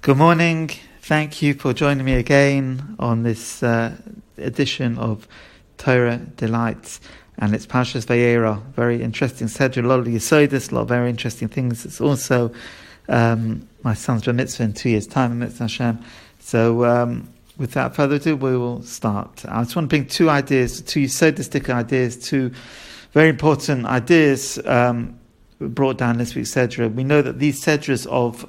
Good morning. Thank you for joining me again on this edition of Torah Delights. And it's Parshas Vayeira. Very interesting Sedra, a lot of Yesodis, a lot of very interesting things. It's also my son's bar mitzvah in 2 years' time, Mitzvah Hashem. So without further ado, we will start. I just want to bring two ideas, two Yesodistic ideas, two very important ideas brought down this week's Sedra. We know that these Sedras of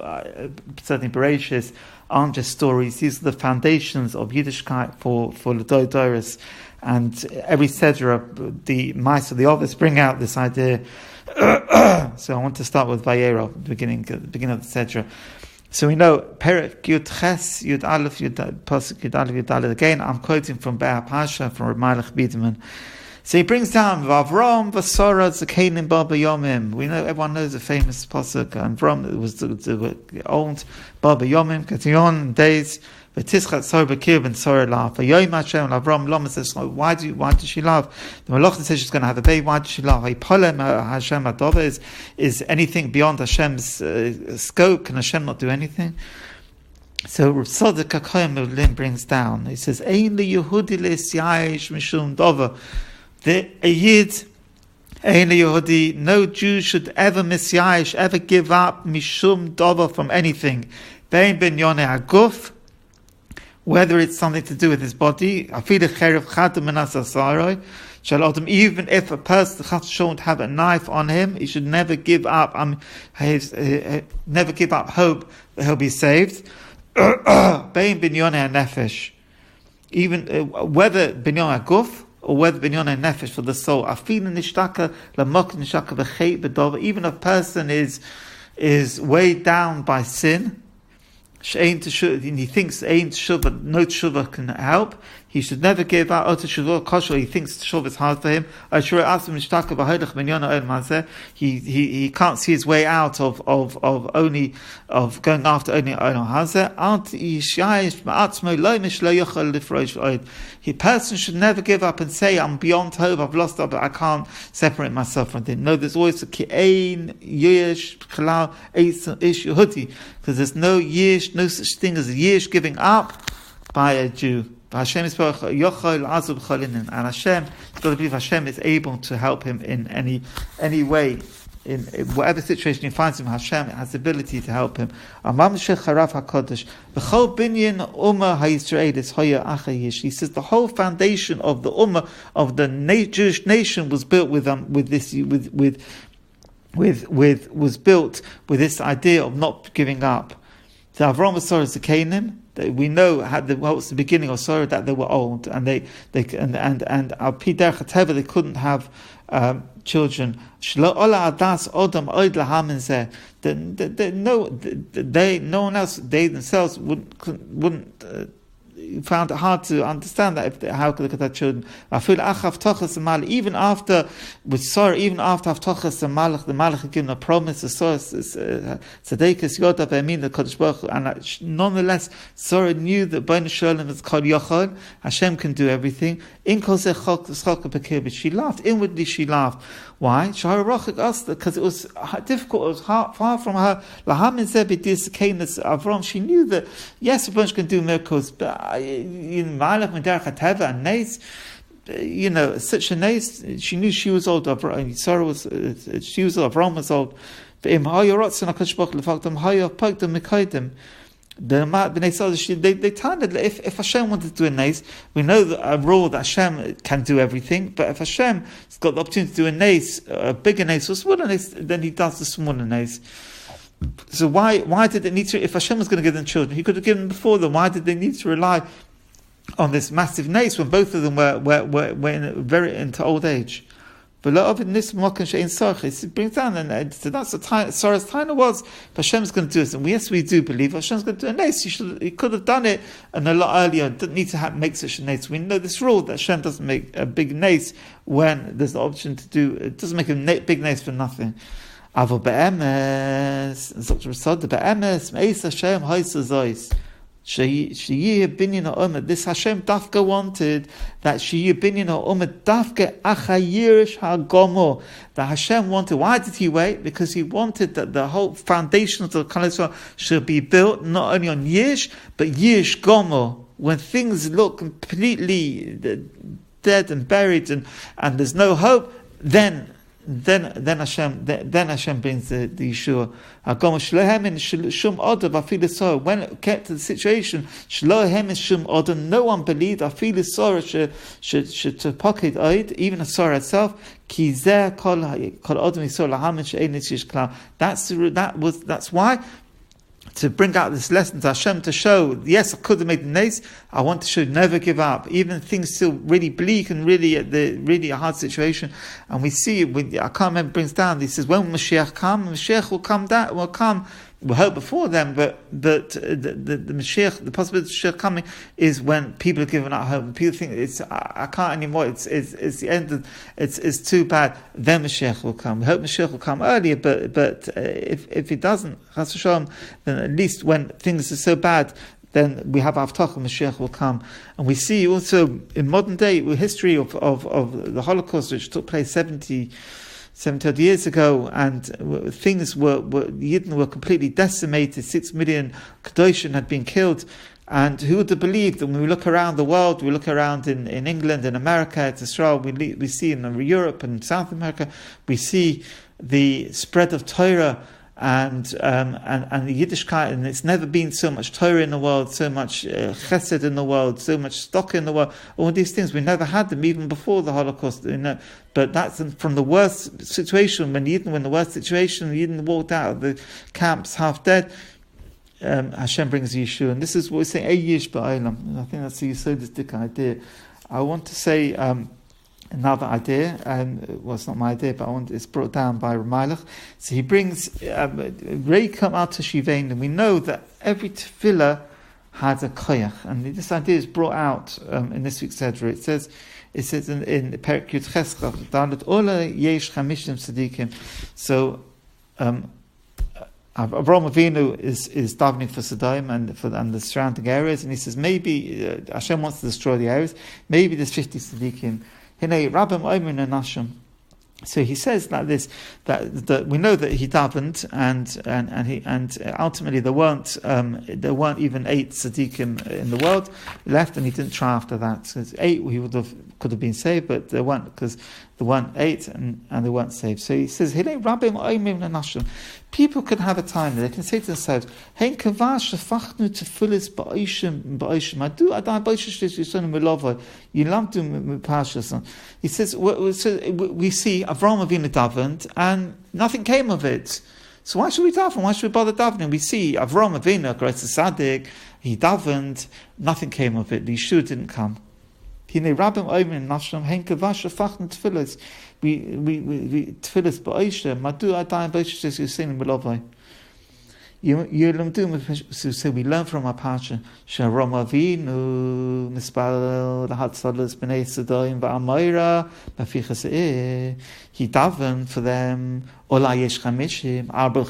Sedra Parshas aren't just stories. These are the foundations of Yiddishkeit for L'doi Doris. And every Sedra, the mice of the office bring out this idea. So I want to start with Vayeira, the beginning of the Sedra. So we know Perek Yud Ches Yud Aleph Yud Pasuk Yud Aleph Yud Aleph. Again, I'm quoting from Sedra Parsha from Reb Melech Biederman. So he brings down Vavram Vasora Zakenim Baba Yomim. We know, everyone knows the famous pasuk. And Avram was the old Baba Yomim, getting on days. V'tischat Sor Bakir ben Sora laugh. V'yoyim Hashem Avram Lama says, why did she laugh? The Malach says she's going to have a baby. Why did she laugh? V'yipolem Hashem Adova is anything beyond Hashem's scope? Can Hashem not do anything? So Rav Tzadok HaKohen brings down. He says, Ein li Yehudi le'syayish mishum dova. The Yid, Ein Yehudi, no Jew should ever misyayish, ever give up mishum dova from anything. Bein ben yoneh aguf, whether it's something to do with his body, afilu cherev chadam menas asaroi, shalom, even if a person shouldn't have a knife on him, he should never give up. Never give up hope that he'll be saved. Bein ben yoneh nefesh, even whether ben yoneh aguf, or whether binyan nefesh for the soul. Even if a person is weighed down by sin, and he thinks but no tshuva can help, he should never give out. He thinks tshuva is hard for him. He can't see his way out of going after only Olam. A person should never give up and say, I'm beyond hope, I've lost hope, but I can't separate myself from it. No, there's always a ki'ein, yesh, chalal, ish, yehudi, because there's no yesh, no such thing as a yesh giving up by a Jew. And Hashem, you've got to believe Hashem is able to help him in any way. In whatever situation he finds him, Hashem has the ability to help him. He says the whole foundation of the Ummah, of the Jewish nation, was built was built with this idea of not giving up. The Avram was Sorah Zakenim. We know what was the beginning of Sorah, that they were old, and they al pi derech hateva, they couldn't have children. No one else, they themselves wouldn't found it hard to understand that how could they look at their children. Even after with Sorah, even after Avtochas the Malach had given a promise, the Sorah Tzedekes Yoda Ve'amin the Kodesh Baruch Hu, and nonetheless Sorah knew that Bnei Shalom is Kol Yochel, Hashem can do everything. In Kol Zeh she laughed inwardly. She laughed. Why? Because it was difficult. It was far from her. Avram. She knew that yes, Avram can do miracles, but such a nace. She knew she was old. Sarah was. She was old. Avram was old. They tell that if Hashem wanted to do a nace, we know that a rule that Hashem can do everything, but if Hashem has got the opportunity to do a nace, a bigger nace or smaller nace, then he does the smaller nace. So why did it need to, if Hashem was going to give them children, he could have given them before them, why did they need to rely on this massive nace when both of them were very into old age? It brings down, and so that's what Sarah's taina was. Hashem's going to do this, and yes, we do believe Hashem's going to do a nace. He could have done it a lot earlier. Didn't need to make such a nace. We know this rule that Hashem doesn't make a big nace when there's the option to do. It doesn't make a big nace for nothing. Sheyeh binyan ha'umah. This Hashem dafka wanted that Sheyeh binyan ha'umah dafka achayirish ha'gomo. That Hashem wanted. Why did He wait? Because He wanted that the whole foundation of the Klal Yisrael should be built not only on Yish, but Yish Gomo. When things look completely dead and buried and there's no hope, then Hashem brings the Yeshua. When it came to the situation, no one believed. Should pocket it, even a Sorah itself. That's why. To bring out this lesson to Hashem, to show, yes, I could have made the nace. I want to show, never give up, even things still really bleak and really a hard situation. And we see, I can't remember, brings down. He says, when Mashiach will come. We hope before then, but the Mashiach, the possibility of Mashiach coming is when people are giving up hope. People think I can't anymore. It's the end. It's too bad. Then Mashiach will come. We hope Mashiach will come earlier, but if it doesn't, Chas v'shalom, then at least when things are so bad, then we have Avtach, Mashiach will come. And we see also in modern day history of the Holocaust, which took place 70 odd years ago, and things were Yidden were completely decimated. 6 million Kedoshim had been killed. And who would have believed that when we look around the world, we look around in England, in America, it's Israel, we see in Europe and South America, we see the spread of Torah and the Yiddishkeit, and it's never been so much Torah in the world, so much Chesed in the world, so much stock in the world. All these things, we never had them even before the Holocaust. But that's from the worst situation, when the worst situation, Yidden walked out of the camps half dead. Hashem brings Yeshua, and this is what we say, Eish ba'olam. I think that's the Yesodistic idea. I want to say another idea, it's not my idea, but it's brought down by Ramalach. So he brings Reikam al Teshivein, and we know that every tefillah has a koyach, and this idea is brought out in this week's Sedra. It says in Perek Yud Chescha, Dalet Ola Yesh Chamishim Tzadikim. So Avraham Avinu is davening for Sodom and the surrounding areas, and he says maybe Hashem wants to destroy the areas. Maybe there's 50 tzaddikim. So he says like this, that we know that he davened and ultimately there weren't even 8 tzaddikim in the world left, and he didn't try after that. So 8 could have been saved, but there weren't, because there weren't 8 and they weren't saved. So he says, people can have a time that they can say to themselves, he says, we see Avraham Avinu davened and nothing came of it. So why should we daven? Why should we bother davening? We see Avraham Avinu, great tzaddik, he davened, nothing came of it. The Yeshua didn't come. We tefillas ba'oisha, madu adayin ba'oisha yusein belovai. So we learn from our parsha, Shalom Avinu mispal lahatzalas b'nei Sedoim va'amayra b'fichas he davened for them. Ola yesh chamishim, arba.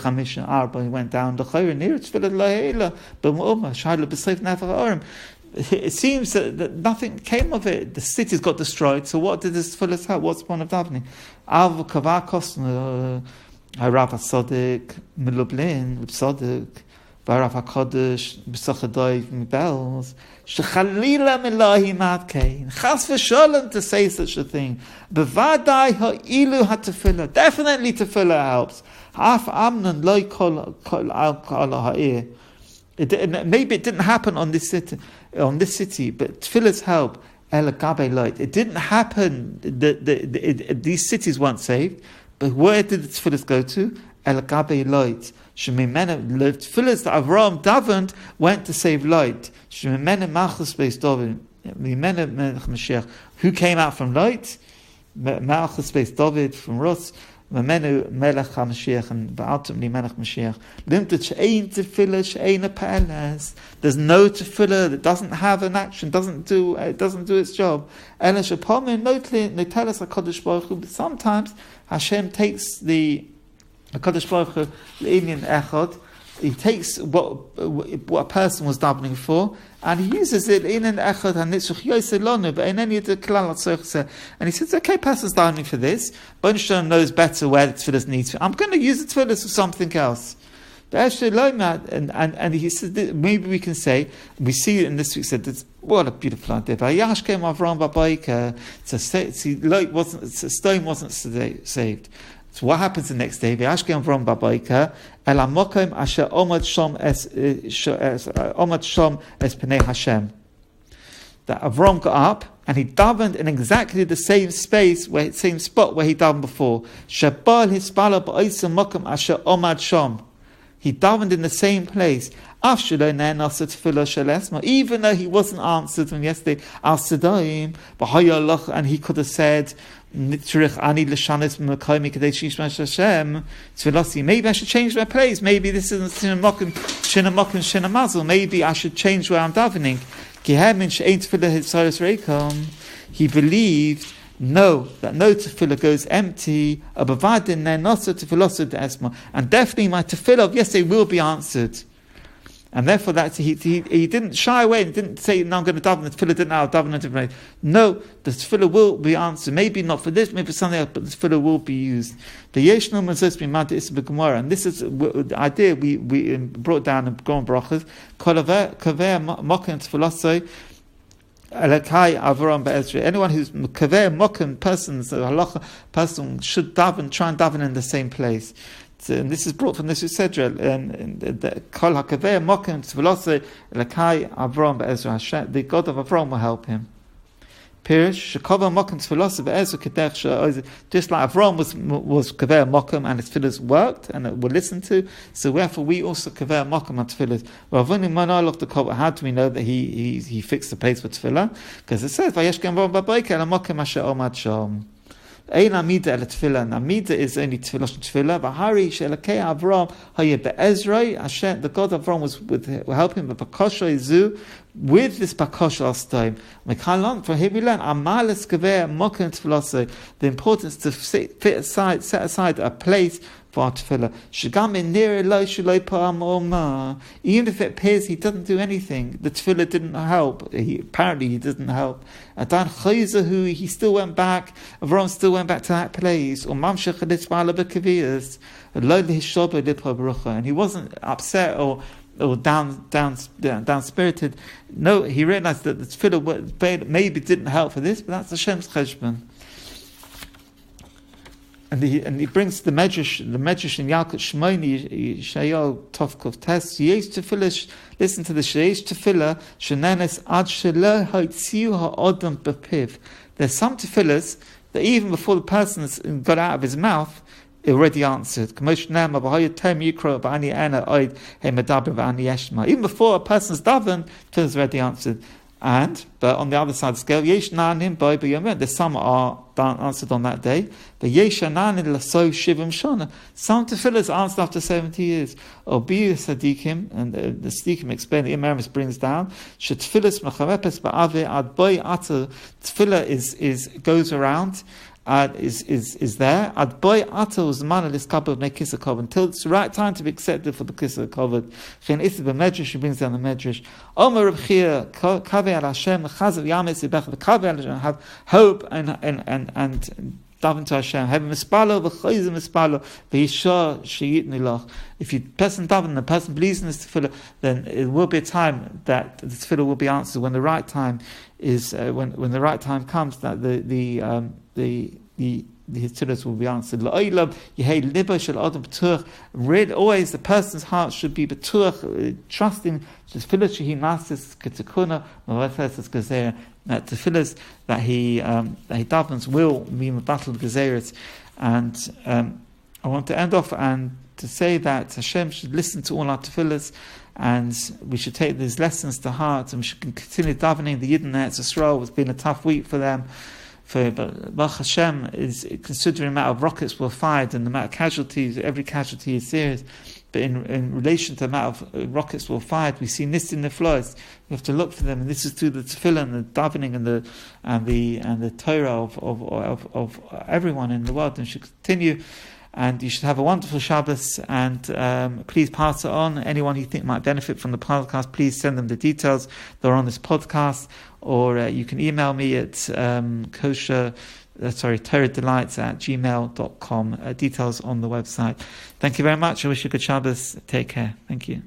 He went down the chayr near tefillah lahela b'mu'umah shayla b'seif nefach ha'orim. It seems that nothing came of it. The cities got destroyed. So what did this tefillah have? What's the point of davening? Av kavakos Harav HaSodik Milublin Sodik Varav HaKodesh B'Sachadoi Mibels Shechalila Milahi Matkein Chas v'Sholem to say such a thing. B'vadai ha'ilu ha'tefillah. Definitely tefillah helps. Haf Amnon loy kol al ha'ir. Maybe it didn't happen on this city, but tefillahs help. El Gabe light. It didn't happen. These cities weren't saved, but where did the tefillahs go to? El Gabe light. Shemimena, the tefillahs that Avraham davened went to save light. Shemimena Malchus Beis David. Mimena Melech Mashiach. Who came out from light? Malchus Beis David from Rus. Memenu Melech HaMashiach, and ultimately Melech Mashiach. Limited she'ein tefillah she'ein a palace. There's no tefillah that doesn't have an action, doesn't do its job. Ela she'pomin notelas HaKadosh Baruch Hu. But sometimes Hashem takes the HaKadosh Baruch Hu l'inyan echad, he takes what a person was davening for, and he uses it in an echad hanitzruch yosei lonu, but in any of the klal tzorch. And he says, okay, person's davening for this, but Shalom knows better where the tefillah needs to. I'm going to use the tefillah for something else. And he said, maybe we can say, we see it in this week, said, what a beautiful idea. So stone wasn't saved. So what happens the next day? That Avram got up and he davened in exactly the same same spot where he davened before. He davened in the same place. Even though he wasn't answered from yesterday, and he could have said, maybe I should change my place. Maybe this isn't Shina Mazel. Maybe I should change where I'm davening. He believed that no tefillah goes empty, and definitely my tefillah of yesterday will be answered. And therefore, he didn't shy away and didn't say, no, I'm going to daven the tefillah, didn't I? Daven the tefillah. No, the tefillah will be answered. Maybe not for this, maybe for something else, but the tefillah will be used. The Yeshno Moses Bimad Isba Gemara, and this is the idea we brought down in Gon Brachas. Kaver Mokken Tefillah. Anyone who's kaver mokum person should daven, try and daven in the same place. So, and this is brought from this Sedra. The God of Avram will help him. Just like Avram was kaver mokum and his tefillahs worked and were listened to, so therefore we also kaver mokum on tefillahs. How do we know that he fixed the place for tefillah? Because it says Ein amida el tefillah, and amida is only tefillah. V'hari she'elakei Avram hayeh be'ezroi. Hashem, the God of Avram will help him. But pakosha izu, with this pakosha astain. From here we learn amalas kaver moken tefillah. The importance to set aside a place for our tefillah. Even if it appears he doesn't do anything, the tefillah didn't help. Apparently he didn't help. Adan chayzahu, he still went back. Avram still went back to that place. And he wasn't upset or down spirited. No, he realized that the tefillah maybe didn't help for this, but that's Hashem's cheshbon. And he brings the medrash in Yalkut Shmoni Shayol Tovkov Tes. Yesh tefillah. Listen to the Yesh tefillah. Shenanes ad shelo ha'tziu ha'odam bepiv. There's some tefillahs that even before the person got out of his mouth, it already answered. Even before a person's daven, tefillah's already answered. But on the other side of the scale, yesh nanim by b'yomer. There's some are answered on that day. But yesh nanim laso shivim shana. Some tefillahs answered after 70 years. Or bi sadikim, and the sadikim explain. The Imam brings down. Shetfillas macharepes ba'ave ad boy ata. Tefillah is goes around. Is there ad boy ato zman liskabel nekisakov until it's the right time to be accepted for the kisakov. Chen isi b'medrash, she brings down the medrash. Omer Reb Chia kaveh al Hashem chazav yamis ibech v'kaveh al Hashem, have hope and daven to Hashem. Have mispalo v'chayz mispalo v'yishah sheyitni lach. If you person daven, the person believes in this tefillah, then it will be a time that the tefillah will be answered when the right time is when the right time comes, that his tefillahs will be answered. Always the person's heart should be betuach, trusting the tefillah that the tefillahs that he davens will be battle gezeres. And I want to end off and to say that Hashem should listen to all our tefillahs, and we should take these lessons to heart, and we should continue davening. The Yidden Eretz Yisrael has been a tough week for them. But Baruch Hashem is considering the amount of rockets were fired and the amount of casualties. Every casualty is serious, but in relation to the amount of rockets were fired, we see Nistin Neflois. We have to look for them, and this is through the tefillah and the davening and the torah of everyone in the world, and should continue. And you should have a wonderful Shabbos, and please pass it on. Anyone you think might benefit from the podcast, please send them the details that are on this podcast, or you can email me at torah@gmail.com. Details on the website. Thank you very much. I wish you a good Shabbos. Take care. Thank you.